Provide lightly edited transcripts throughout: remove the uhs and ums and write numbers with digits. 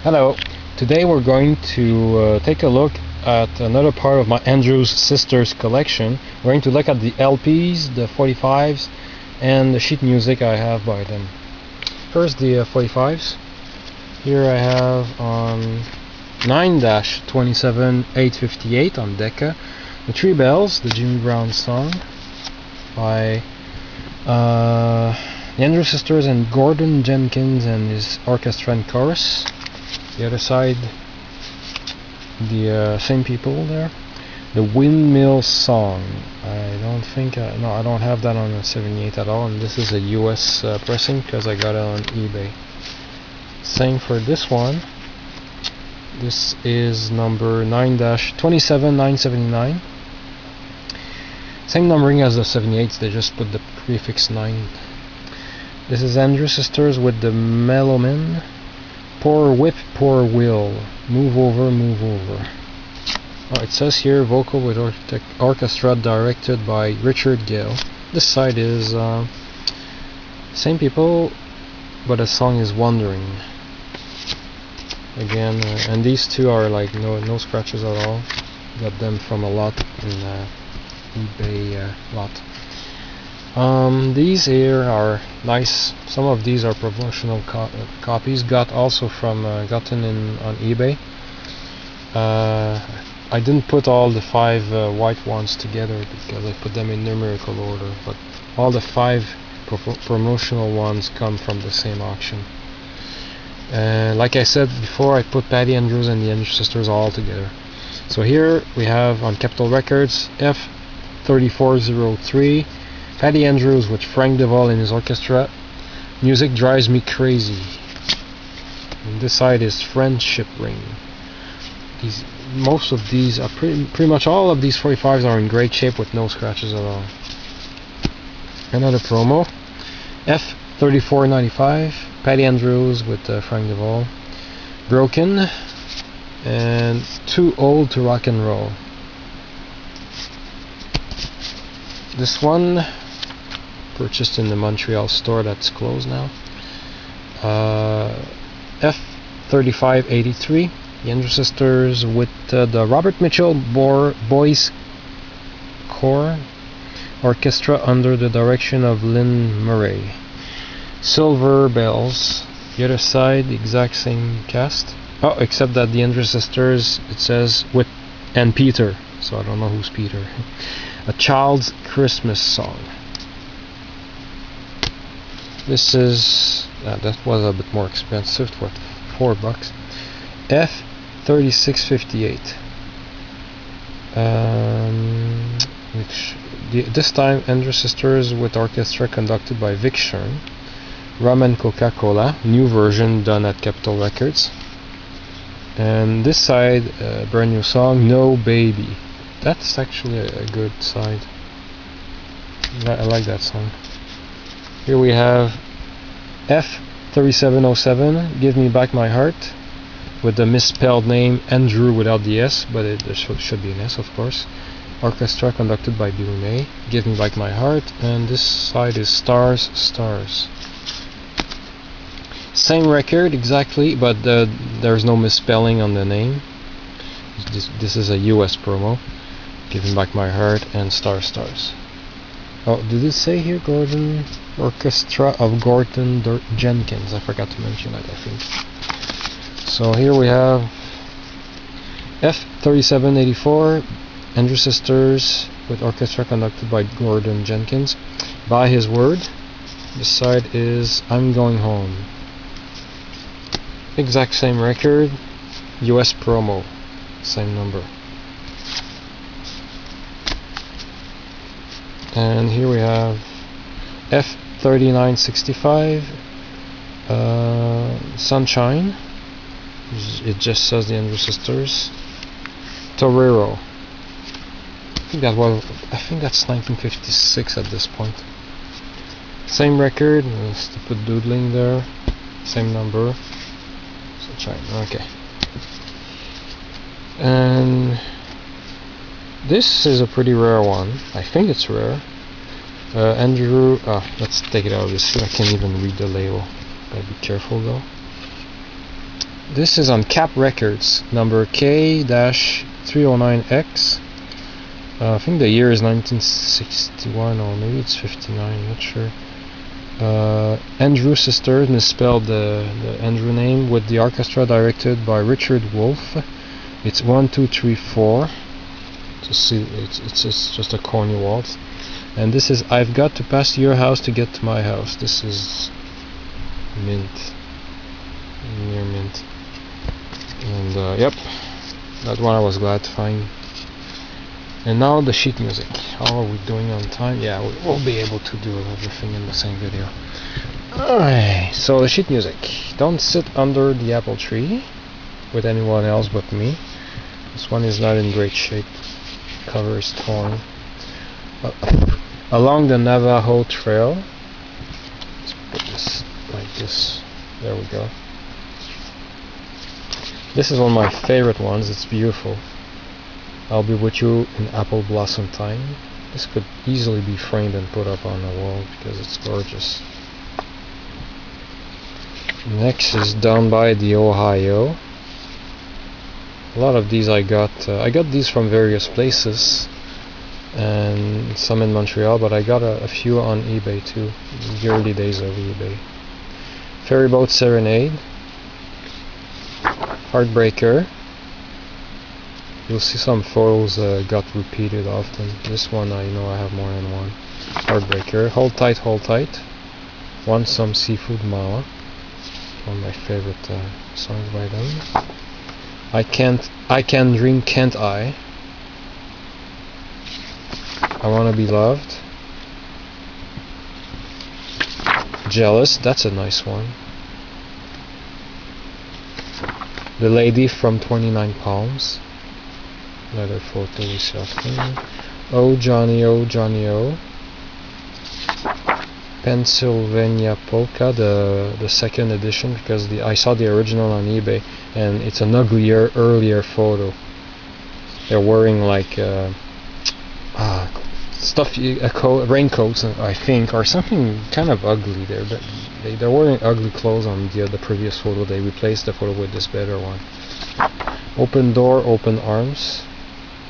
Hello, today we're going to take a look at another part of my Andrews Sisters collection. We're going to look at the LPs, the 45s, and the sheet music I have by them. First, the 45s. Here I have on 9-27-858 on Decca, The Three Bells, the Jimmy Brown song by the Andrews Sisters and Gordon Jenkins and his orchestra and chorus. The other side, the same people there. The Windmill Song. I don't think, no, I don't have that on the 78 at all, and this is a US pressing because I got it on eBay. Same for this one. This is number 9-27-979. Same numbering as the 78s, they just put the prefix 9. This is Andrews Sisters with the Mellowmen. Poor Whip, Poor Will, Move Over, Move Over. Oh, it says here, vocal with orchestra directed by Richard Gale. This side is same people, but the song is Wandering. Again, and these two are like no scratches at all. Got them from a lot in eBay lot. These here are nice. Some of these are promotional copies. Got also from gotten on eBay. I didn't put all the 5 white ones together because I put them in numerical order. But all the 5 promotional ones come from the same auction. Like I said before, I put Patty Andrews and the Andrews Sisters all together. So here we have on Capitol Records F3403. Patty Andrews with Frank DeVol in his orchestra. Music Drives Me Crazy. And this side is Friendship Ring. Most of these are pretty much all of these 45s are in great shape with no scratches at all. Another promo. F3495. Patty Andrews with Frank DeVol. Broken. And Too Old to Rock and Roll. This one purchased in the Montreal store that's closed now. F3583, the Andrews Sisters with the Robert Mitchell Boys Choir Orchestra under the direction of Lynn Murray. Silver Bells, the other side, the exact same cast. Oh, except that the Andrews Sisters, it says with and Peter, so I don't know who's Peter. A Child's Christmas Song. This is that was a bit more expensive, for $4. F3658. This time Andrews Sisters with orchestra conducted by Vic Shern. Rum and Coca-Cola, new version done at Capitol Records. And this side, brand new song, No Baby. That's actually a good side. I like that song. Here we have F3707, Give Me Back My Heart, with the misspelled name Andrew without the S, but there should be an S, of course. Orchestra conducted by Billy May. Give Me Back My Heart, and this side is Stars, Stars. Same record exactly, but there's no misspelling on the name. This is a US promo. Giving Back My Heart and Stars, Stars. Oh, did it say here Gordon Orchestra of Gordon Jenkins? I forgot to mention that, I think. So here we have F3784, Andrews Sisters with orchestra conducted by Gordon Jenkins. By His Word. This side is I'm Going Home. Exact same record, US promo, same number. And here we have F3965, Sunshine. It just says the Andrews Sisters. Torero. I think that's 1956 at this point. Same record, stupid doodling there. Same number. Sunshine. Okay. And this is a pretty rare one. I think it's rare. Andrew, let's take it out of this. I can't even read the label. Gotta be careful though. This is on Cap Records, number K-309X. I think the year is 1961, or maybe it's 59, I'm not sure. Andrew Sisters, misspelled the Andrew name, with the orchestra directed by Richard Wolff. It's 1, 2, 3, 4. It's just a corny waltz. And this is I've Got to Pass Your House to Get to My House. This is mint. Near mint. And yep, that one I was glad to find. And now the sheet music. How are we doing on time? Yeah, we'll be able to do everything in the same video. Alright, so the sheet music. Don't sit under the apple tree with anyone else but me. This one is not in great shape. Cover is torn. Along the Navajo Trail. Let's put this like this. There we go. This is one of my favorite ones. It's beautiful. I'll Be With You in Apple Blossom Time. This could easily be framed and put up on the wall because it's gorgeous. Next is Down by the Ohio. A lot of these I got these from various places, and some in Montreal, but I got a few on eBay too, in the early days of eBay. Ferryboat Serenade, Heartbreaker. You'll see some photos got repeated often. This one I know I have more than one. Heartbreaker. Hold Tight, Hold Tight. Want Some Seafood, Mama. One of my favorite songs by them. I Can Dream, Can't I? I Wanna Be Loved. Jealous, that's a nice one. The Lady from 29 Palms. Another photo we see often. Oh Johnny, Oh Johnny, Oh. Pennsylvania Polka, the second edition, because I saw the original on eBay, and it's an uglier, earlier photo. They're wearing like stuff, raincoats, I think, or something kind of ugly there. They're wearing ugly clothes on the previous photo. They replaced the photo with this better one. Open Door, Open Arms.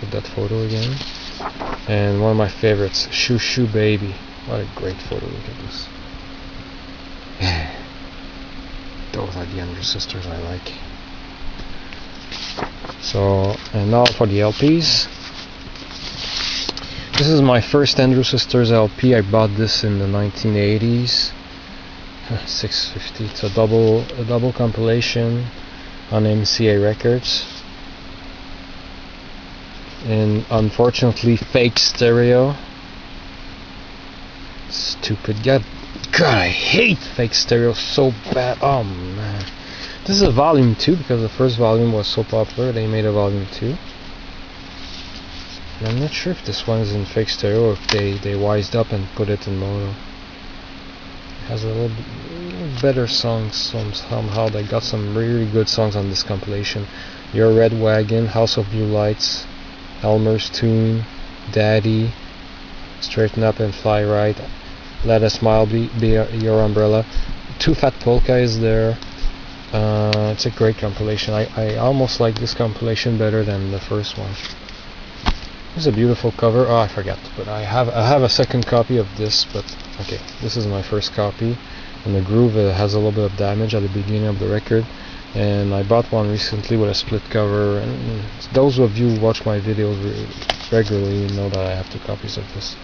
Put that photo again. And one of my favorites, Shoo Shoo Baby. What a great photo, look at this. Those are the Andrew Sisters I like. So, and now for the LPs. This is my first Andrew Sisters LP. I bought this in the 1980s. $6.50. It's a double compilation on MCA Records. And unfortunately fake stereo. Stupid. God, I hate fake stereo so bad. Oh man. This is a volume 2 because the first volume was so popular they made a volume 2. And I'm not sure if this one is in fake stereo or if they wised up and put it in mono. It has a little better songs somehow. They got some really good songs on this compilation. Your Red Wagon, House of Blue Lights, Elmer's Tune, Daddy, Straighten Up and Fly Right, Let a Smile be Your Umbrella. Too Fat Polka is there. It's a great compilation. I almost like this compilation better than the first one. This is a beautiful cover. Oh, I forgot, but I have a second copy of this, but okay, this is my first copy, and the groove has a little bit of damage at the beginning of the record, and I bought one recently with a split cover, and those of you who watch my videos regularly know that I have 2 copies of this.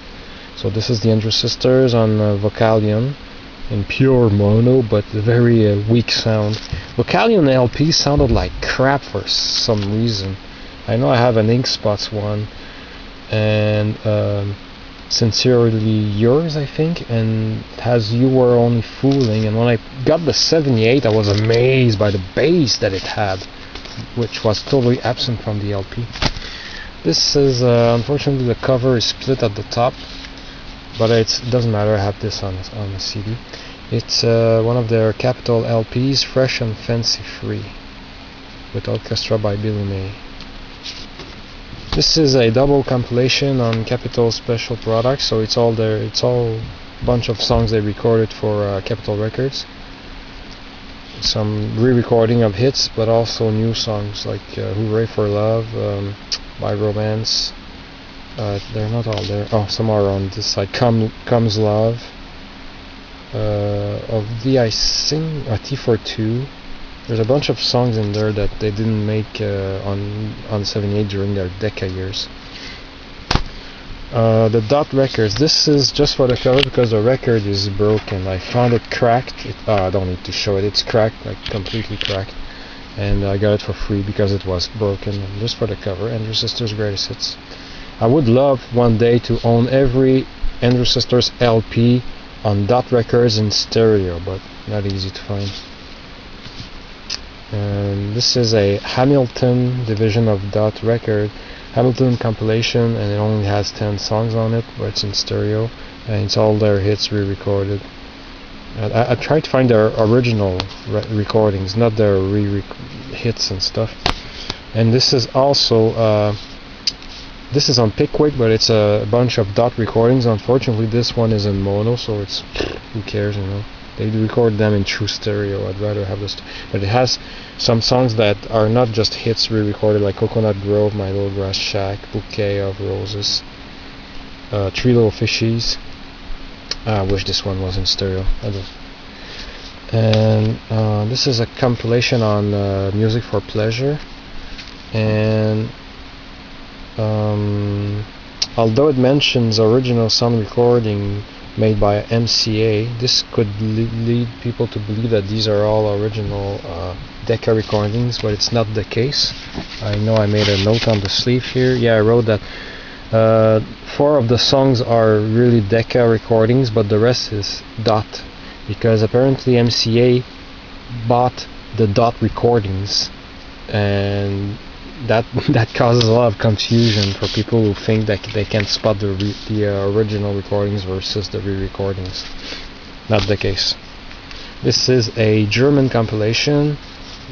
So this is the Andrew Sisters on Vocalion in pure mono, but very weak sound. Vocalion LP sounded like crap for some reason. I know I have an Ink Spots one, and Sincerely Yours, I think, and it has You Were Only Fooling. And when I got the 78, I was amazed by the bass that it had, which was totally absent from the LP. This is unfortunately the cover is split at the top, but it doesn't matter. I have this on the CD. It's one of their Capitol LPs, Fresh and Fancy Free, with orchestra by Billy May. This is a double compilation on Capitol Special Products, so it's all a bunch of songs they recorded for Capitol Records. some re-recording of hits, but also new songs like "Hooray for Love" by Romance. They're not all there. Oh, some are on this side. Comes Love of the I Sing T42. There's a bunch of songs in there that they didn't make on 78 during their Decca years. The Dot Records. This is just for the cover because the record is broken. I found it cracked. I don't need to show it. It's cracked, like completely cracked. And I got it for free because it was broken. Just for the cover. Andrew Sisters Greatest Hits. I would love one day to own every Andrew Sisters LP on Dot Records in stereo, but not easy to find. And this is a Hamilton division of Dot Record. Hamilton compilation, and it only has 10 songs on it, but it's in stereo, and it's all their hits re-recorded. I tried to find their original recordings, not their hits and stuff. And this is also this is on Pickwick, but it's a bunch of Dot recordings. Unfortunately, this one is in mono, so it's who cares, you know. They record them in true stereo. I'd rather have this, but it has some songs that are not just hits re-recorded, like Coconut Grove, My Little Grass Shack, Bouquet of Roses, Three Little Fishies. I wish this one was in stereo. And this is a compilation on Music for Pleasure, and although it mentions original sound recording made by MCA, this could lead people to believe that these are all original Decca recordings, but it's not the case. I know I made a note on the sleeve here. Yeah, I wrote that 4 of the songs are really Decca recordings, but the rest is Dot, because apparently MCA bought the Dot recordings, and that causes a lot of confusion for people who think that they can spot the original recordings versus the re-recordings. Not the case. This is a German compilation,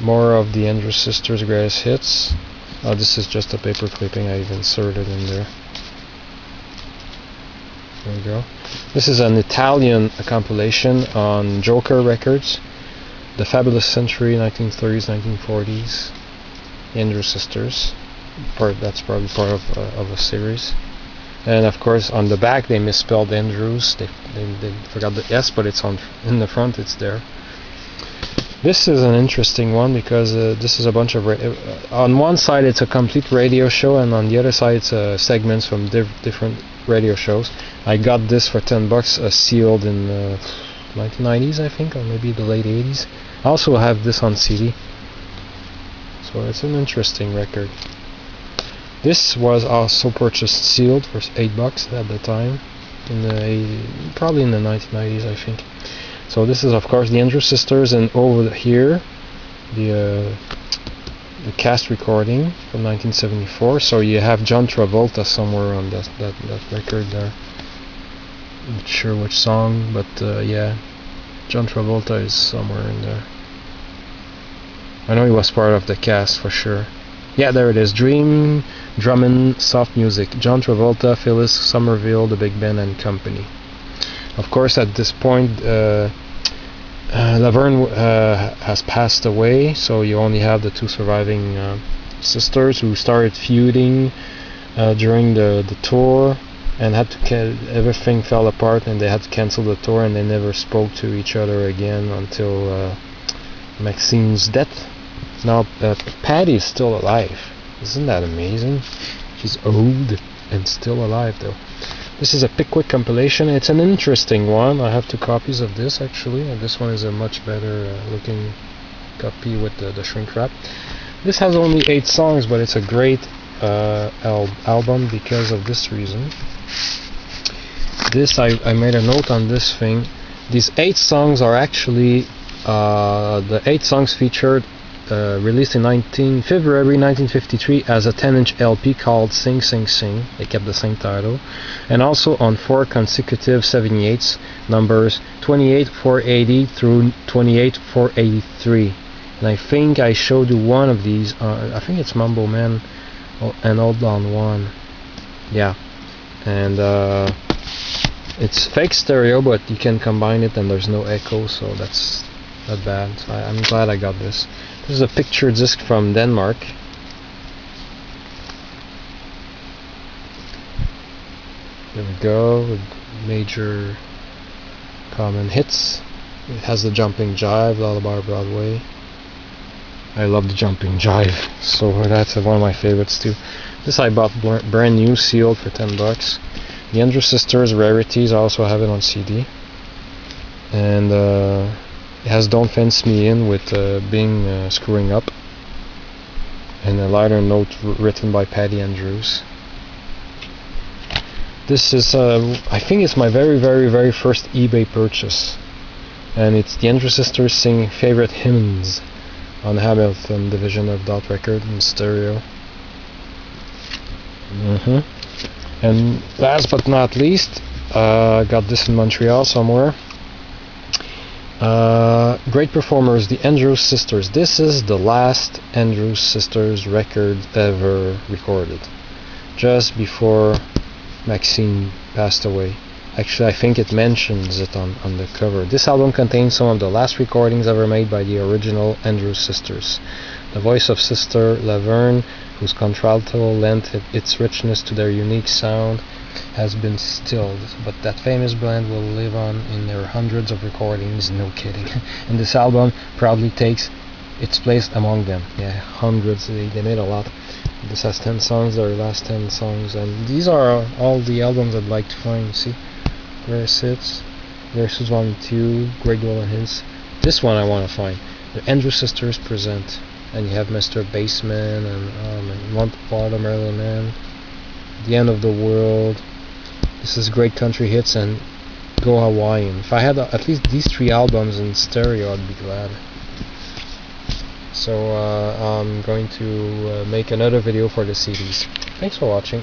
more of the Andrew Sisters Greatest Hits. This is just a paper clipping I've inserted in there. There we go. This is an Italian compilation on Joker Records, The Fabulous Century, 1930s, 1940s. Andrew Sisters. That's probably part of a series. And of course, on the back they misspelled Andrews. They forgot the S, but it's in the front. It's there. This is an interesting one because this is a bunch of on one side it's a complete radio show, and on the other side it's segments from different radio shows. I got this for $10, sealed in 1990s, I think, or maybe the late 80s. I also have this on CD. So it's an interesting record. This was also purchased sealed for $8 at the time, probably in the 1990s, I think. So this is of course the Andrew Sisters, and over here the cast recording from 1974. So you have John Travolta somewhere on that record there. I'm not sure which song, but yeah, John Travolta is somewhere in there. I know he was part of the cast for sure. Yeah, there it is. Dream, Drummond, Soft Music. John Travolta, Phyllis Somerville, The Big Ben and Company. Of course, at this point, Laverne has passed away, so you only have the 2 surviving sisters who started feuding during the tour, and everything fell apart, and they had to cancel the tour, and they never spoke to each other again until Maxine's death. Now Patty is still alive. Isn't that amazing? She's old and still alive though. This is a Pickwick compilation. It's an interesting one. I have 2 copies of this actually, and this one is a much better looking copy with the shrink wrap. This has only 8 songs, but it's a great album because of this reason. This I made a note on this thing. These 8 songs are actually the 8 songs featured released in February 1953 as a 10-inch LP called Sing Sing Sing. They kept the same title, and also on 4 consecutive 78s, numbers 28-480 through 28-483. And I think I showed you one of these. I think it's Mambo Man and Hold On One. Yeah, and it's fake stereo, but you can combine it and there's no echo, so that's not bad. So I'm glad I got this. This is a picture disc from Denmark. There we go, with major common hits. It has the Jumping Jive, Lullaby Broadway. I love the Jumping Jive, so that's one of my favorites too. This I bought brand new, sealed for $10. The Andrews Sisters Rarities, I also have it on CD. And it has Don't Fence Me In with Bing screwing up. And a liner note written by Patty Andrews. This is, I think it's my very first eBay purchase. And it's the Andrews Sisters singing favorite hymns on the Hamilton division of Dot Record in stereo. And last but not least, got this in Montreal somewhere. Great performers, the Andrews Sisters. This is the last Andrews Sisters record ever recorded, just before Maxine passed away. Actually, I think it mentions it on the cover. This album contains some of the last recordings ever made by the original Andrews Sisters. The voice of Sister Laverne, whose contralto lent its richness to their unique sound, has been stilled, but that famous blend will live on in their hundreds of recordings, no kidding. And this album proudly takes its place among them. Yeah, hundreds, they made a lot. This has 10 songs, their last 10 songs, and these are all the albums I'd like to find. See, Greatest Hits, Versus 1 and 2, Greg Dolan Hints. This one I want to find. The Andrews Sisters Present, and you have Mr. Bassman and Watermelon Man, The End of the World. This is Great Country Hits and Go Hawaiian. If I had at least these 3 albums in stereo, I'd be glad. So I'm going to make another video for the CDs. Thanks for watching.